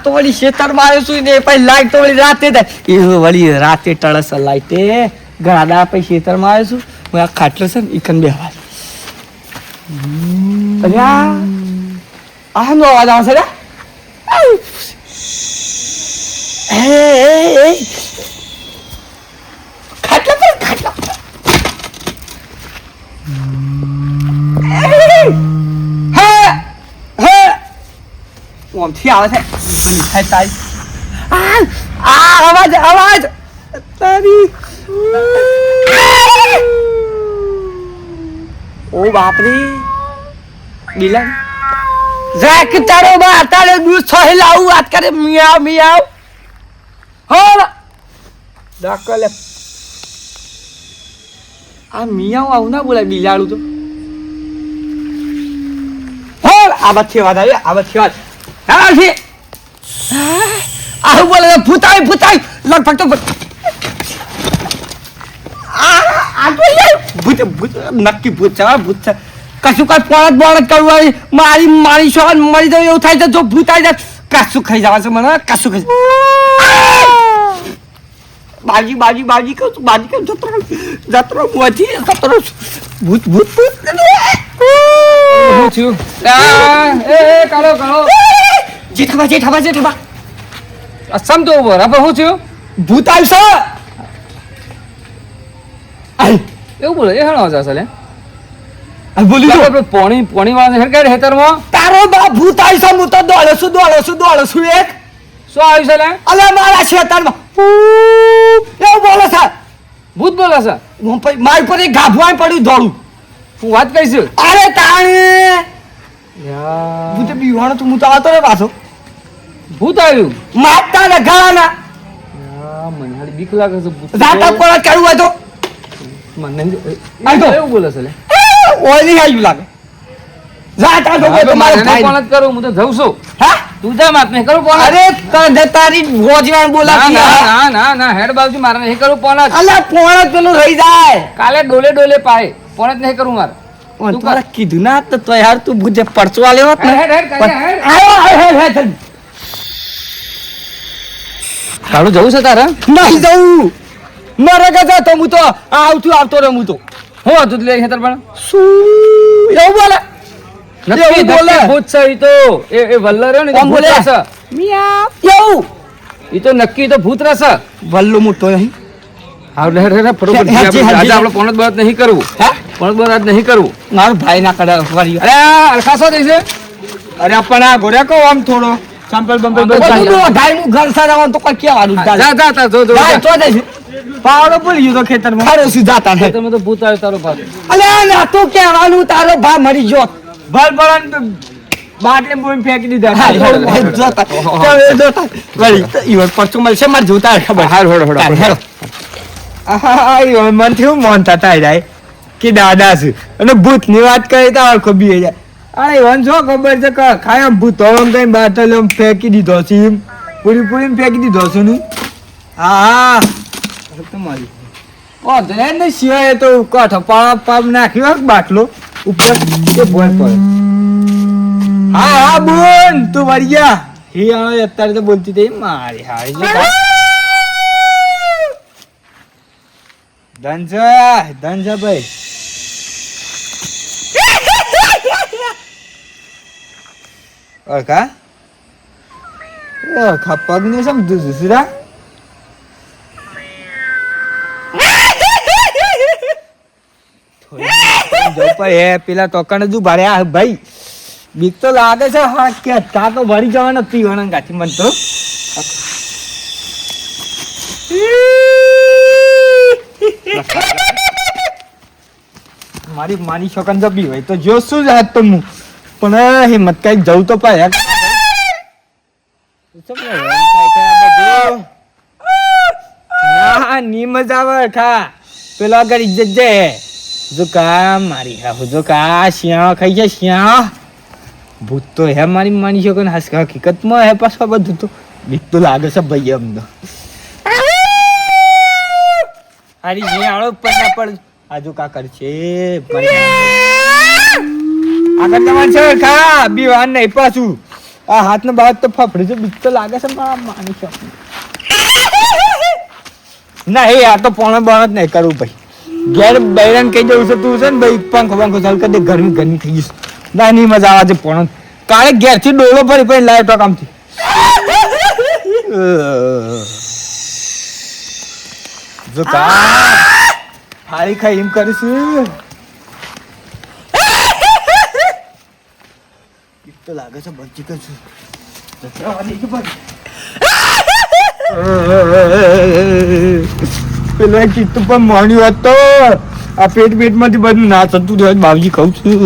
તો વળી ખેતરમાં આવ્યો છું ને પછી લાઈટ તો વળી રાતે થાય એ વળી રાતે ટળસ લાઈટે ઘણા દાડા પછી ખેતરમાં આવ્યો છું હું આ ખાટલો છે ને ઈકન બેહવા આ નો અવાજ આવશે રે ખાટલા પર ખાટલા ઓમથી આવે છે બની થાય તારી અવાજ અવાજ તારી ઓ બાપરી બિલાન ઝાક તારો બા તારે દૂધ છોહે લાવું વાત કરે મિયાવ મિયાવ હો ડાકલે આ મિયાવ આવું ના બોલાય બિલાડું તો હો આ બચ્ચે વાત આવી આ બચ્ચે વાત હા છે આવું બોલે ભૂતાઈ ભૂતાઈ લગભગ તો આ તો ભૂત ભૂત નક્કી ભૂત છે ભૂત છે કશું કઈ પોળત બોળત કરવું મારી મારી શોન મરી જવું એવું થાય છે જો ભૂત આવી જાય કશું ખાઈ જવા છે મને કશું ખાઈ બાજી બાજી બાજી કહું છું બાજી કહું જતરો જતરો મોથી જતરો ભૂત ભૂત ભૂત હું છું એ કાળો કાળો જેઠાબા જેઠાબા જેઠાબા અસમ તો ઉભો હવે હું છું ભૂત આવશે એવું બોલો એ હણો છે અસલે બોલી તો પોણી પોણી વાળા હેરકાડ હેતરમાં તારો બા ભૂત આવી છે હું તો દોડો છું એક શું આવ્યું છે લે અલે મારા ખેતરમાં એવું બોલે છે ભૂત બોલે છે હું પછી મારી પર એક ગાભવાય પડ્યું દોડું હું વાત કહીશ અરે તાણે ભૂત બીવાણો તું હું તો આવતો રે પાછો ભૂત આવ્યું મારતા ને ગાના મને હાડી બીક લાગે છે ભૂત જાતા કોણ કરવું હોય તો મને આ તો એવું બોલે છે લે ઓલી આવ્યું લાગે જાતા તો તમારો ભાઈ કોણ જ કરું હું તો જઉં છું હા તું જા માત નહીં કરું કોણ અરે તને તારી ભોજવાણ બોલાતી ના ના ના હેડ બાજુ મારે નહીં કરું કોણ જ અલે કોણ જ પેલું રહી જાય કાલે ડોલે ડોલે પાય કોણ જ નહીં કરું મારે તું તારે કીધું ના તો યાર તું ભૂજે પડચવા લેવો ને હેડ હેડ હેડ કાળું જવું છે તારે નહીં જવું મારે ગજા તો હું તો આવતો રે હું તો હું હતું લે ખેતર પણ શું એવું બોલે નક્કી બોલે ભૂત છે ઈ તો એ વલ્લો રહ્યો ને કોણ બોલે છે મિયાવ એવું ઈ તો નક્કી તો ભૂત રહેશે વલ્લો મોટો નહીં હા લે રે ફરોબર આજે આપણે પોણત બાત નહીં કરવું હે પોણત બાત નહીં કરવું મારો ભાઈ ના કડા ફરી અરે અલખાસો દે છે અરે પણ આ ગોરે કો આમ થોડો સંપલ બંપલ બધું ઢાઈ નું ઘર સારાવાનું તો કોઈ કેવાનું જા જા જો તો દે છે પાવડો બોલ્યો તો ખેતરમાં મારે શું જાતા છે તમે તો ભૂત આવ્યો તારો ભાઈ અલે ના તું કેવાનું તારો ભા મરી ગયો ભલ ભલન બાટલી બોમ ફેંકી દીધા જોતા વળી ઈવર પરચું મળશે માર જોતા ખબર હાર હોડ આ ઈવર મન થયું મન થતા જાય કે દાદા છે અને ભૂત ની વાત કરે તો આખો બી જાય અરે ઈવન જો ખબર છે કે ખાય ભૂત ઓમ કઈ બાટલી ફેંકી દીધો છે પૂરી પૂરી ફેંકી દીધો છે ને હા તમારી ઓ દે ને સિવાય તો કોઠો પાપ નાખ્યો બાટલો ઉપર એ બોલ પર હા હા બોલ તું મરી ગયા હે અત્યારે તો બોલતી હતી મારી હારી ધનજા ભાઈ ઓળખા પગ ને સમજુ સુરા પેલા ટોકણ જ ભર્યા ભાઈ બીક તો લાગે છે હા કે તા તો ભરી જવા નથી વણ ગાથી મન તો મારી માની છોકન જબી હોય તો જો શું જાત તો હું પણ હિંમત કઈ જવું તો પાય ની મજા આવે ખા પેલા આગળ ઇજ્જત જાય જો કા મારી હા જો કા શિયા ખાઈ જાય શિયા ભૂત તો હે મારી માની શકો ને હકીકતમાં હે પાછા બધું તો બીક તો લાગે છે ભાઈ એમ તો હારી જે આળો પર ના પડ આજુ કા કરશે આગળ તમારે છે ખા બીવાન નહીં પાછું આ હાથનો બાદ તો ફફડી છે બીક તો લાગે છે મારા માની છે ના એ આ તો પોણે બણ જ નહીં કરવું ભાઈ ઘેર બૈરાન કહી જવું છે તું છે ને ભાઈ પંખ બંખ ચાલ કરી દે ગરમી ગરમી થઈ ગઈ ના નહીં મજા આવે છે પોણે કાલે ઘેર થી ડોલો ફરી ફરી લાવ્યો તો કામથી જો કા ફાળી ખાઈ એમ કરીશું તો લાગે છે બચી કે છું પેલો એક ચિત્ત પણ મોણ્યું હતો આ પેટમાંથી બધું ના થતું રહે બાવજી કહું છું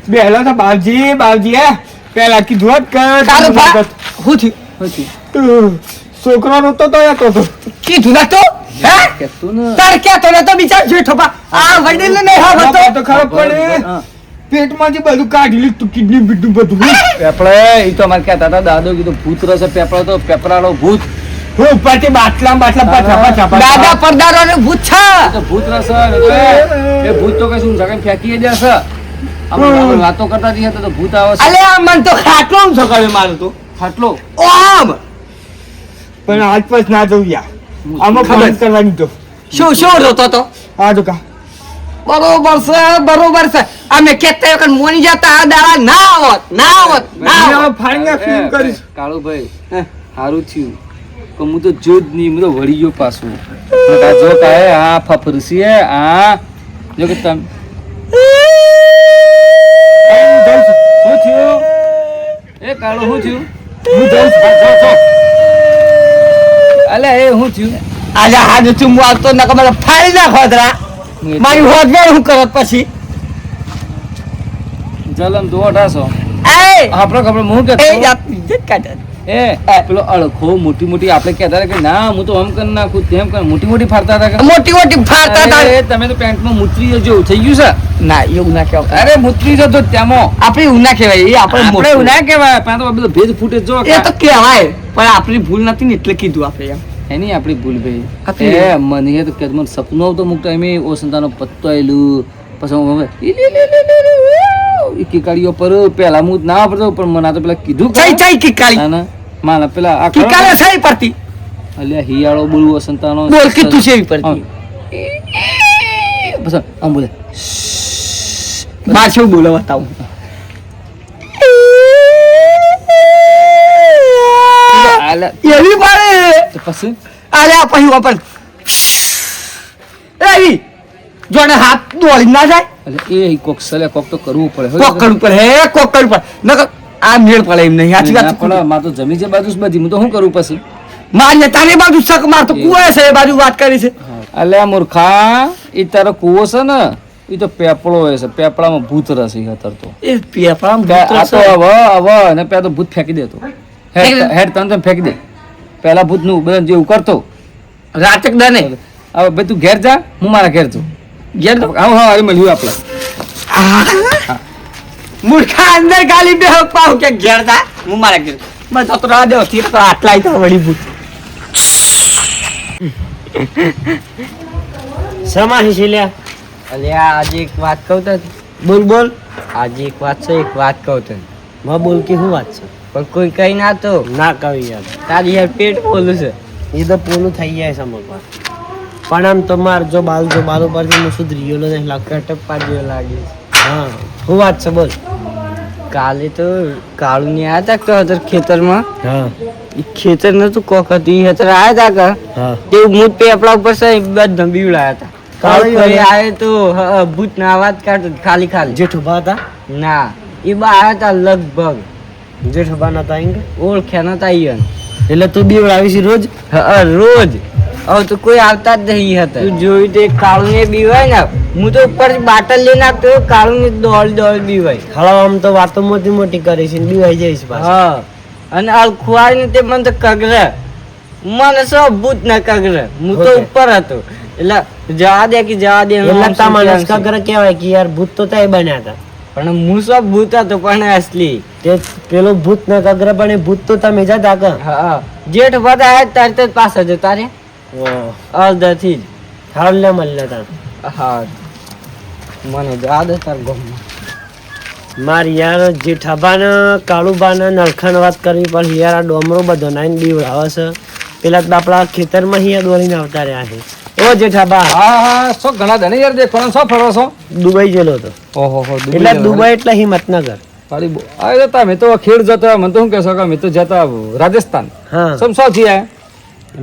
બેલો તો બાવજી હે પેલા કીધું હોત કે હું થયું છોકરો રોતો તો હતો કીધું ના તો તારે ક્યાં તો તો બિચાર જેઠો બા આ વડીલ ને હા તો ખરાબ પડે પેટમાંથી બધું કાઢી લીધું કિડની બીડું બધું પેપડે એ તો અમારે કહેતા હતા દાદો કીધું ભૂત રસે પેપડો તો પેપરાળો ભૂત હું ઉપરથી બાટલા પાછા દાદા પરદારો ને ભૂત છે તો ભૂત રસે એ ભૂત તો કશું સગન ફેંકી દેશે આપણે વાતો કરતા જઈએ તો ભૂત આવે છે અલે આ મન તો ખાટલો સકાળે મારું તો ખાટલો ઓમ પણ આજ પાસ ના જવું યાર આમાં ખબર કરવાની તો શું રોતો તો આ તો કા બરોબર છે અમે કેતા વખત મોની જતા આ દાડા ના આવત ફાળિયા ફીમ કરીશ કાળુભાઈ સારું થયું કે હું તો જો જ નહીં હું તો વળી ગયો પાછું જો કાય આ ફફરસી આ જો કે તમે શું થયું એ કાળો શું થયું હું જાઉં અલે એ શું થયું આજે હાજ ચુંબો આવતો ના કમળ ફાડી નાખો દરા મારી હોત વેર હું કરત પછી જલમ તો ઓઢાસો એ આપણો ખબર હું કે એ જાત ઇજ્જત કાઢ એ પેલો અળખો મોટી આપણે કહેતા હતા કે ના હું તો આમ કરી નાખું તેમ કર મોટી ફાડતા હતા કે મોટી ફાડતા હતા તમે તો પેન્ટમાં મૂતરી જેવું થઈ ગયું છે ના એવું ના કહેવાય અરે મૂતરી જતો ત્યાંમાં આપણે એવું ના કહેવાય એ આપણે એવું ના કહેવાય પણ તો બધો ભેજ ફૂટે જો એ તો કહેવાય પણ આપણી ભૂલ નથી ને એટલે કીધું આપણે એમ એની આપણી ભૂલ ભાઈ એ મને તો કે મને સપનું આવતો મુકતો એમ ઓ સંતાનો પત્તો આવેલું પછી કિકાડીઓ પર પેલા હું ના વાપરતો પણ મને તો પેલા કીધું કિકાડી માના પેલા કિકાડે સહી પડતી અલ્યા હિયાળો બોલવો સંતાનો બોલ કીધું છે પડતી બસ આમ બોલે માર શું બોલો બતાવું એવી પડે પછી અરે પછી વાપર એવી જોડે હાથ દોડી ના જાય એટલે એ કોક સલે કોક તો કરવું પડે કોક કરવું પડે નકર આ મેળ પડે એમ નહીં સાચી વાત પણ માર તો જમી છે બાજુ બધી હું તો શું કરું પછી મારી તારી બાજુ શક માર તો કુવો છે એ બાજુ વાત કરી છે અલ્યા મૂર્ખા એ તારો કુવો છે ને એ તો પેપળો હોય છે પેપળામાં ભૂત રસ હતર તો એ પેપળામાં ભૂત રસ તો હવે ને પેલા તો ભૂત ફેંકી દેતો હેડ તને ફેંકી દે પેલા ભૂત નું બધા જેવું કરતો રાચક દને હવે ભાઈ તું ઘેર જા હું મારા ઘેર છું ઘેર હા હવે મળ્યું આપણે મૂર્ખા અંદર ગાલી બે પાવ કે ઘેર જા હું મારા ઘેર બસ તો રાહ દેવ થી તો આટલા તો વળી ભૂત સમાહી છે લ્યા અલ્યા આજે એક વાત કહું તને બોલ આજે એક વાત છે એક વાત કહું તને માં બોલ કે શું વાત છે પણ કોઈ કઈ ના તો ના કહી યાર તારી યાર પેટ બોલું છે એ તો પોલું થઈ જાય સમજવા પણ આમ તો માર જો બાલ પરથી હું સુધરી ગયો નહીં લાગે કટક પાડ્યો લાગે હા શું વાત છે બોલ કાલે તો કાળુ ને આયા તા તો ખેતરમાં હા એ ખેતર નતું કોક હતું એ ખેતર આયા તા કે હા તે મૂત પેપડા ઉપર છે બધા બીવડાયા હતા કાળુ ફરી આયે તો ભૂત ના અવાજ કાઢતો ખાલી જેઠ ઉભા હતા ના એ બા આયા તા લગભગ જેઠ ઉભા નતા એમ કે ઓળખ્યા નતા ઈયન એટલે તું બીવડાવી છે રોજ રોજ હવે તો કોઈ આવતા જ નહીં હતા તું જોયું તો કાળુ ને બીવાય ને હું તો ઉપર બાટલ લઈને આપતો કાળુ ને દોડ બીવાય હાલો આમ તો વાતો મોટી કરી છે બીવાઈ જાય છે પાછું હા અને અલખુઆઈ ને તે મને તો કગરે મને સબ ભૂત ના કગરે હું તો ઉપર હતો એટલે જવા દે એટલે તમારા કગર કહેવાય કે યાર ભૂત તો તય બન્યા હતા પણ હું સબ ભૂત હતો પણ અસલી તે પેલો ભૂત ના કગર પણ એ ભૂત તો તમે જતા કે હા જેઠ બધા આયા તરત જ પાછા જતા રે અડધાથી જ હાલ લે મલ તા હા મને જવા દે તાર ગમમાં માર યાર જેઠાબાને કાળુબાને નળખાને વાત કરવી પણ યાર આ ડોમરો બધો નાઈને બીવડાવે છે પેલા તો આપણા ખેતરમાં અહીંયા દોડીને આવતા રહ્યા છે ઓ જેઠાબા હા શું ઘણા ધણી યાર દેખો શું ફરો છો દુબઈ ગયેલો હતો ઓહો હો એટલે દુબઈ એટલે હિંમતનગર આ જતા મેં તો ખેડ જતા મને તો શું કહેશો કે મેં તો જતા રાજસ્થાન હા સમસો છીએ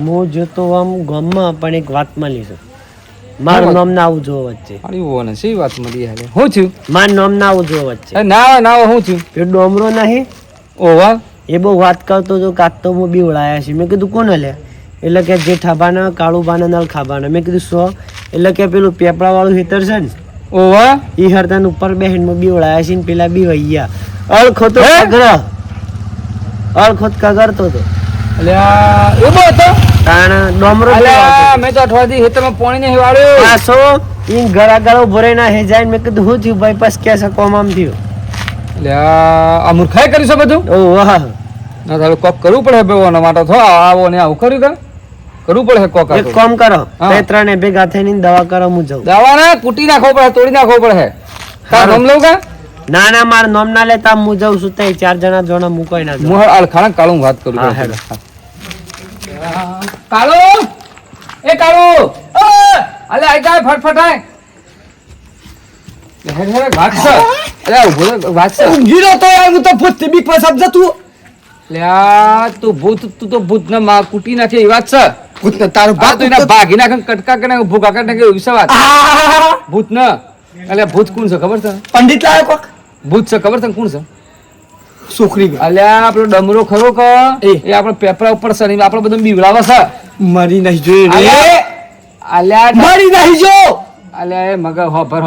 હું જોતો આમ ગામમાં પણ એક વાત મળી છે મારું નામ ના આવું જોવો વચ્ચે ને સી વાત મળી હાલે હું છું મારું નામ ના આવું જોવો વચ્ચે ના ના હું છું એ ડોમરો નહીં ઓવા એ બહુ વાત કરતો હતો કાક તો હું બીવડાયા છે મેં કીધું કોને લે એટલે કે જેઠાબાના કાળુબાના નળખાબાના મેં કીધું સો એટલે કે પેલું પેપડા વાળું હેતર છે ને ઓવા ઈ હરતાન ઉપર બેહેનમાં બીવડાયા છે ને પેલા બીવૈયા અળખો તો કગર અળખોત કગરતો હતો અલ્યા એવો હતો કારણ ડોમરો અલ્યા મેં તો અઠવાડિયે હેતરમાં પાણી નહીં વાળ્યું પાછો ઈ ગળા ગળો ભરે ના હે જાય મેં કીધું હું થયું ભાઈ બસ કે કોમ આમ થયું અલ્યા આ મૂર્ખાઈ કરી છે બધું ઓ વાહ ના તારે કોક કરવું પડે બે ઓના માટે થો આવો ને આવું કર્યું કા કરવું પડે કોક એક કામ કરો બે ત્રણે ભેગા થઈને દવા કરો હું જાઉં દવા ને કૂટી નાખવો પડે તોડી નાખવો પડે તાર નામ લઉં કા ના ના માર નામ ના લેતા હું જાઉં છું તઈ 4 જણા જોણા મુકાઈ ના હું અલખાણા કાળું વાત કરું હા, હેડો. કાળો એ કાળો અલે આઈ જા ફટફટ આય હેડ હેડ વાત છે અલે ઉભો રે વાત છે ઊંઘી રહ્યો તો યાર હું તો ભૂત બીક માં સમજ તું લ્યા તું તો ભૂત ને માં કૂટી નાખે એ વાત છે ભૂત ને તારો બાપ તો એના ભાગી નાખે કટકા કરીને ભૂકા કાઢી નાખે એવી છે વાત ભૂત ન અલ્યા ભૂત કોણ છે ખબર છે પંડિત લાયો કોક ભૂત છે ખબર છે કોણ છે છોકરી ગઈ. અલ્યા આપણો ડમરો ખરો કે એ આપણે પેપરા ઉપર સરી આપણે બધું બીવડાવે છે મરી નહીં જોઈ રે અલ્યા મરી નહીં જો અલ્યા એ મગર હોભર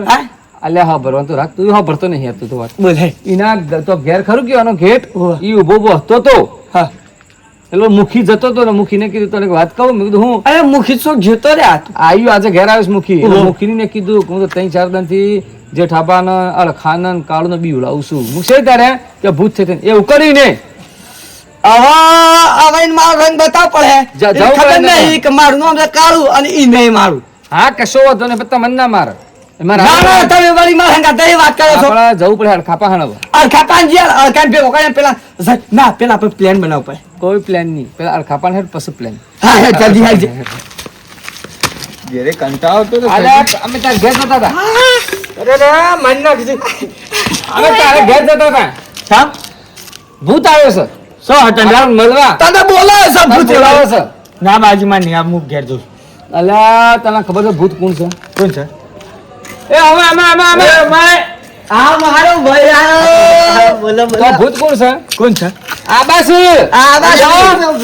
હા? અલ્યા હોભરવાનું તો રાખ તું હોભરતો નહીં યાર તું તો વાત બોલાય એના તો ઘેર ખરું કે આનો ગેટ ઓહ. ઈ ઉભો ઉભો હતો તો હા પેલો મુખી જતો તો ને મુખીને કીધું તને એક વાત કહું મેં કીધું હું અરે મુખી છો જતો રે આ આવ્યું આજે ઘેર આવ્યો છે મુખી ઓહ. મુખી ને કીધું હું તો 3-4 દિન થી જે ઠાબાને અલખાનન કાળું ને બીવડાવું છું મુખી તારે કે ભૂત છે એવું કરીને હવે મારો રંગ બતાવ પડે જવું ખબર પડે ને. નહીં કે મારું નામ છે કાળું અને ઈ નહીં મારું હા કશો વાંધો નહીં પણ તમને ના મારે એમાં ના ના રામ- તમે વળી મારા હંગાત એ વાત કરો છો આપણે જવું પડે ખાપા હાણવા અરખાપાન જી અરખાન ભેગો કરીને પેલા ના પેલા આપણે પ્લાન બનાવવો પડે કોઈ પ્લાન નહીં પેલા અરખાપાન હેડ પછી પ્લાન હા હે જલ્દી આવજે ઘેરે કંટાળો તો અમે તાર ઘેર જતા હતા અરે રે મન ના કીધું અમે તારે ઘેર જતા હતા સામ ભૂત આવ્યો છે સો હટન આપણને મળવા તને બોલાવે છે ભૂત બોલાવે છે ના બાજુમાં નહીં આ મુખ ઘેર જોઉં અલ્યા તને ખબર છે ભૂત કોણ છે કોણ છે એ અમે આ મારો ભાઈ આ બોલો તો ભૂત કોણ છે કોણ છે આબાસ આબાસ.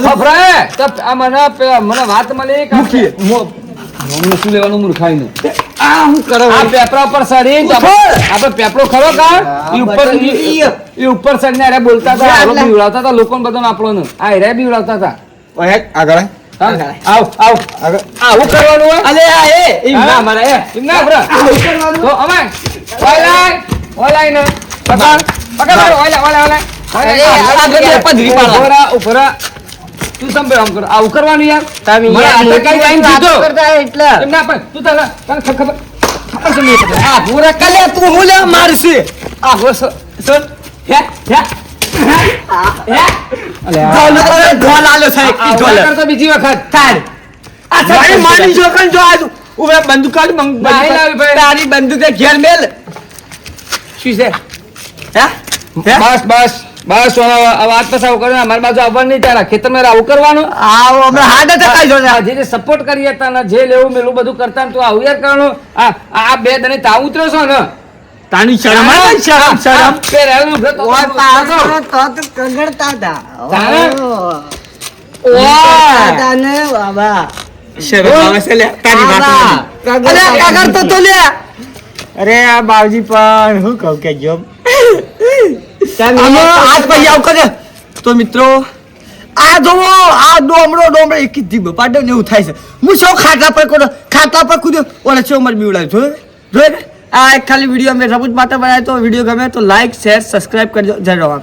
ખબરાય તો આ મને વાત મળી કે નોમનું શું લેવાનું મૂર્ખાઈનું આ હું કરો આ પેપરા પર સરી તો આપણે પેપરો ખરો કા ઈ ઉપર ઈ ઉપર સરીને અરે બોલતા હતા આરો બી ઉડાવતા હતા લોકોને બધાને આપણોને આ હેરે બી ઉડાવતા હતા ઓહે આગળ આવ આગળ આવું કરવાનું હોય અલે આ એ એમ ના મારે એમ ના બરા તો અમે ઓલાય ને પકડ ઓલાય અરે, આ બધે પધરી પાડો. ઉપરા તું સંભળ આમ કર આવું કરવાનું યાર તમે મને યાર આ કઈ ટાઈમ વાતો દીધો કરતા એટલે એમ ના પણ તું તને ખબર ખબર છે નહીં ખબર આ પૂરા કલે તું હું લે મારશે આ બસ સર હે ઢોલ કરે ઢોલ આલો સાહેબ ઈ ઢોલ કરતો બીજી વખત તાર આ સાહેબ મારી જોકન જો આજ ઉવે બંદૂક કાઢ નહીં લાવી ભાઈ. તારી બંદૂક ઘેર મેલ શું છે હે બસ આ વાત પછી આવું કરવાનું અમારી બાજુ આવવાનું નહીં તારા ખેતરમાં આવું કરવાનું આવો હમણાં હાડ ટકાઈ જો જે સપોર્ટ કરીએ હતા ને જે લેવું મેલું બધું કરતા ને તું આવું યાર કરવાનું આ બે દને તાવ ઉતર્યો છો ને તાની શરમ આવે ને શરમ શરમ પહેરેલું છે તો કગડતા હતા તારે? તાને બાબા શરમ આવે છે લે તારી વાત અરે કાગળ તો લે અરે આ બાવજી પણ હું કહું કે જો આમાં હાથ પૈ આવ કરે તો મિત્રો આ જોવો આ ડોમડો એક ધીમ પાડે ને એવું થાય છે હું સૌ ખાટલા પર કૂદ્યો ઓલા છે ઉમર બીવડાય જોય ને આ એક ખાલી વિડીયો મેં રમૂજ માટે બનાવ્યો તો વિડીયો ગમે તો લાઈક શેર સબસ્ક્રાઇબ કરજો જય રામ.